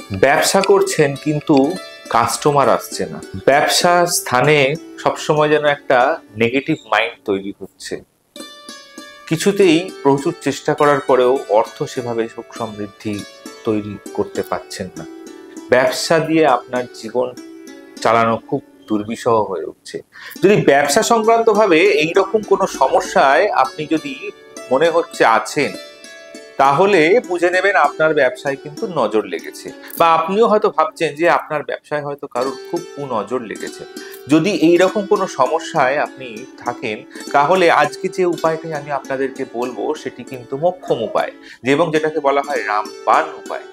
ব্যবসা করছেন কিন্তু কাস্টমার আসছে না, ব্যবসা স্থানে সবসময় যেন একটা নেগেটিভ মাইন্ড তৈরি হচ্ছে, কিছুতেই প্রচুর চেষ্টা করার পরেও অর্থ সেভাবে সুখ সমৃদ্ধি তৈরি করতে পারছেন না। ব্যবসা দিয়ে আপনার জীবন চালানো খুব দুর্বিষহ হয়ে উঠছে। যদি ব্যবসা সংক্রান্ত ভাবে এইরকম কোনো সমস্যায় আপনি যদি মনে হচ্ছে আছেন, তাহলে বুঝে নেবেন আপনার ব্যবসায় কিন্তু নজর লেগেছে, বা আপনিও হয়তো ভাবছেন যে আপনার ব্যবসায় হয়তো কারোর খুব কুনজর লেগেছে। যদি এইরকম কোনো সমস্যায় আপনি থাকেন, তাহলে আজকে যে উপায়টি আমি আপনাদেরকে বলবো সেটি কিন্তু মোক্ষম উপায়, এবং যেটাকে বলা হয় রামবাণ উপায়।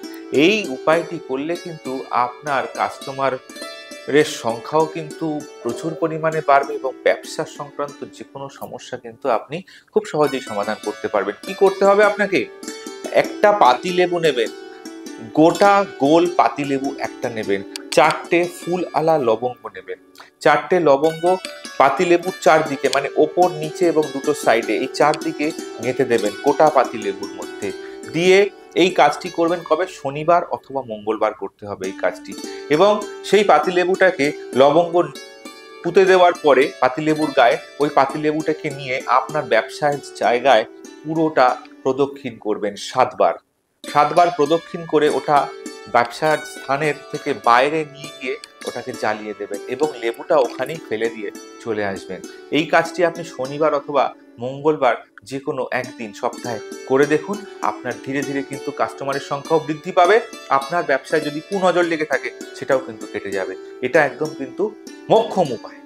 এই উপায়টি করলে কিন্তু আপনার কাস্টমার এর সংখ্যাও কিন্তু প্রচুর পরিমাণে বাড়বে, এবং ব্যবসা সংক্রান্ত যে কোনো সমস্যা কিন্তু আপনি খুব সহজেই সমাধান করতে পারবেন। কি করতে হবে আপনাকে? একটা পাতিলেবু নেবেন, গোটা গোল পাতিলেবু একটা নেবেন, 4টে ফুল আলা লবঙ্গ নেবেন। 4টে লবঙ্গ পাতিলেবুর চারদিকে, মানে ওপর নিচে এবং দুটো সাইডে, এই চারদিকে গেঁথে দেবেন গোটা পাতিলেবুর মধ্যে। দিয়ে এই কাজটি করবেন কবে? শনিবার অথবা মঙ্গলবার করতে হবে এই কাজটি। এবং সেই পাতিলেবুটাকে লবঙ্গ পুঁতে দেওয়ার পরে পাতিলেবুর গায়ে ওই পাতিলেবুটাকে নিয়ে আপনার ব্যবসার জায়গায় পুরোটা প্রদক্ষিণ করবেন 7 বার। 7 বার প্রদক্ষিণ করে ওটা ব্যবসার স্থানের থেকে বাইরে নিয়ে গিয়ে ওটাকে জ্বালিয়ে দেবেন, এবং লেবুটা ওখানেই ফেলে দিয়ে চলে আসবেন। এই কাজটি আপনি শনিবার অথবা মঙ্গলবার যে কোনো একদিন সপ্তাহে করে দেখুন। আপনার ধীরে ধীরে কিন্তু কাস্টমারের সংখ্যাও বৃদ্ধি পাবে, আপনার ব্যবসায় যদি কুনজর লেগে থাকে সেটাও কিন্তু কেটে যাবে। এটা একদম কিন্তু মোক্ষম উপায়।